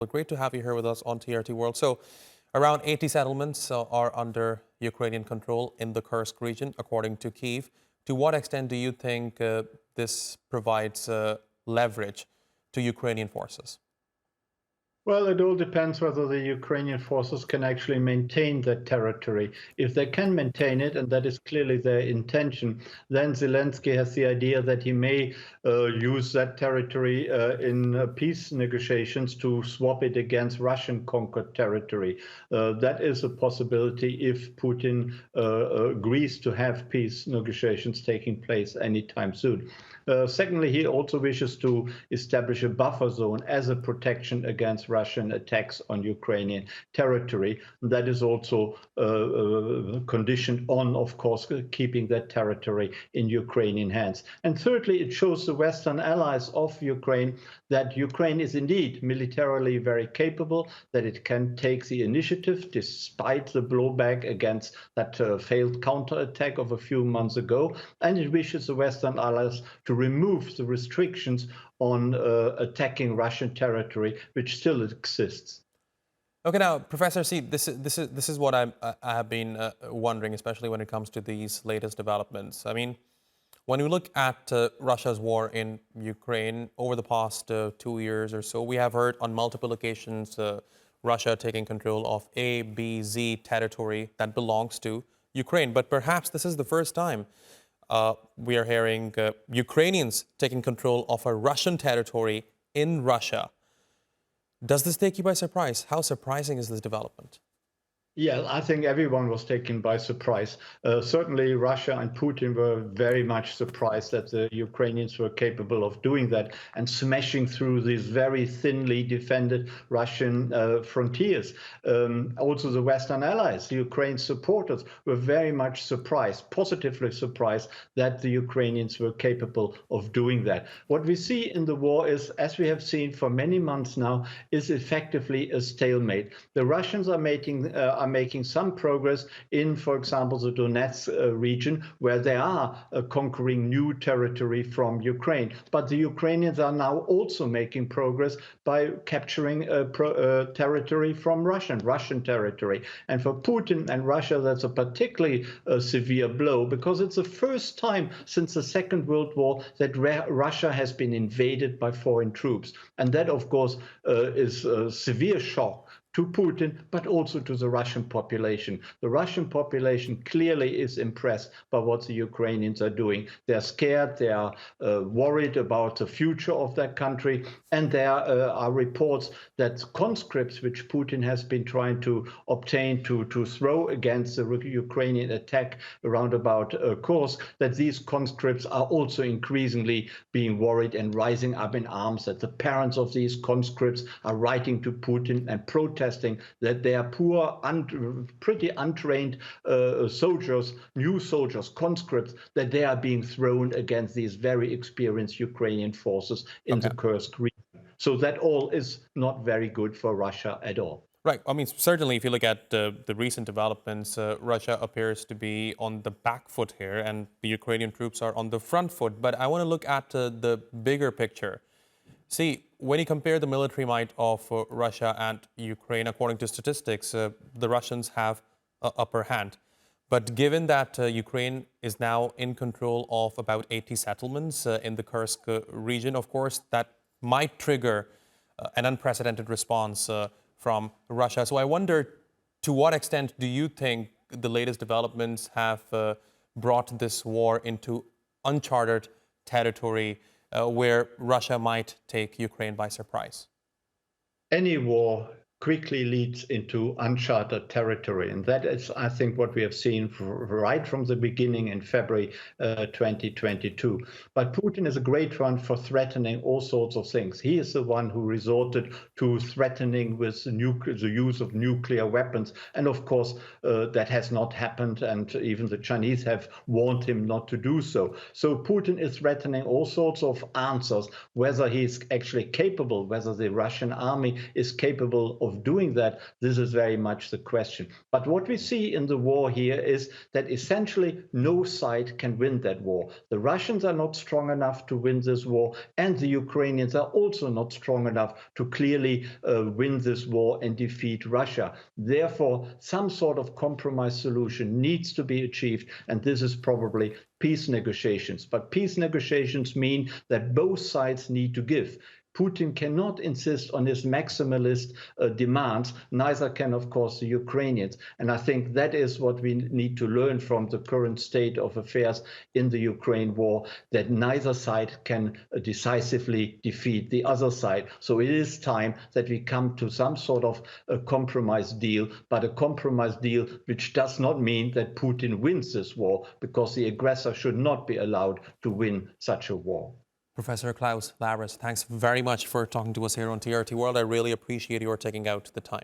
Well, great to have you here with us on TRT World. So, around 80 settlements are under Ukrainian control in the Kursk region, according to Kyiv. To what extent do you think this provides leverage to Ukrainian forces? Well, it all depends whether the Ukrainian forces can actually maintain that territory. If they can maintain it, and that is clearly their intention, then Zelensky has the idea that he may use that territory in peace negotiations to swap it against Russian-conquered territory. That is a possibility if Putin agrees to have peace negotiations taking place anytime soon. Secondly, he also wishes to establish a buffer zone as a protection against Russian attacks on Ukrainian territory. That is also conditioned on, of course, keeping that territory in Ukrainian hands. And thirdly, it shows the Western allies of Ukraine that Ukraine is indeed militarily very capable, that it can take the initiative despite the blowback against that failed counterattack of a few months ago. And it wishes the Western allies to remove the restrictions on attacking Russian territory, which still exists. Okay, now, Professor C, this is what I have been wondering, especially when it comes to these latest developments. I mean, when we look at Russia's war in Ukraine over the past 2 years or so, we have heard on multiple occasions Russia taking control of A, B, Z territory that belongs to Ukraine. But perhaps this is the first time we are hearing Ukrainians taking control of a Russian territory in Russia. Does this take you by surprise? How surprising is this development? Yeah, I think everyone was taken by surprise. Certainly, Russia and Putin were very much surprised that the Ukrainians were capable of doing that and smashing through these very thinly defended Russian frontiers. Also, the Western allies, the Ukraine supporters, were very much surprised, positively surprised that the Ukrainians were capable of doing that. What we see in the war is, as we have seen for many months now, is effectively a stalemate. The Russians are making some progress in, for example, the Donetsk region, where they are conquering new territory from Ukraine. But the Ukrainians are now also making progress by capturing territory from Russian territory. And for Putin and Russia, that's a particularly severe blow, because it's the first time since the Second World War that Russia has been invaded by foreign troops. And that, of course, is a severe shock to Putin, but also to the Russian population. The Russian population clearly is impressed by what the Ukrainians are doing. They're scared, they are worried about the future of their country, and there are reports that conscripts which Putin has been trying to obtain to throw against the Ukrainian attack around about Kursk, that these conscripts are also increasingly being worried and rising up in arms, that the parents of these conscripts are writing to Putin and protesting that they are poor, pretty untrained soldiers, new soldiers, conscripts, that they are being thrown against these very experienced Ukrainian forces in the Kursk region. So that all is not very good for Russia at all. Right. I mean, certainly, if you look at the recent developments, Russia appears to be on the back foot here, and the Ukrainian troops are on the front foot. But I want to look at the bigger picture. See, when you compare the military might of Russia and Ukraine, according to statistics, the Russians have an upper hand. But given that Ukraine is now in control of about 80 settlements in the Kursk region, of course, that might trigger an unprecedented response from Russia. So I wonder, to what extent do you think the latest developments have brought this war into uncharted territory where Russia might take Ukraine by surprise? Any war quickly leads into uncharted territory. And that is, I think, what we have seen right from the beginning in February 2022. But Putin is a great one for threatening all sorts of things. He is the one who resorted to threatening with the use of nuclear weapons. And of course, that has not happened. And even the Chinese have warned him not to do so. So Putin is threatening all sorts of answers, whether he's actually capable, whether the Russian army is capable of of doing that? This is very much the question. But what we see in the war here is that essentially no side can win that war. The Russians are not strong enough to win this war, and the Ukrainians are also not strong enough to clearly win this war and defeat Russia. Therefore, some sort of compromise solution needs to be achieved, and this is probably peace negotiations. But peace negotiations mean that both sides need to give. Putin cannot insist on his maximalist demands, neither can, of course, the Ukrainians. And I think that is what we need to learn from the current state of affairs in the Ukraine war, that neither side can decisively defeat the other side. So it is time that we come to some sort of a compromise deal, but a compromise deal which does not mean that Putin wins this war, because the aggressor should not be allowed to win such a war. Professor Klaus Larres, thanks very much for talking to us here on TRT World. I really appreciate your taking out the time.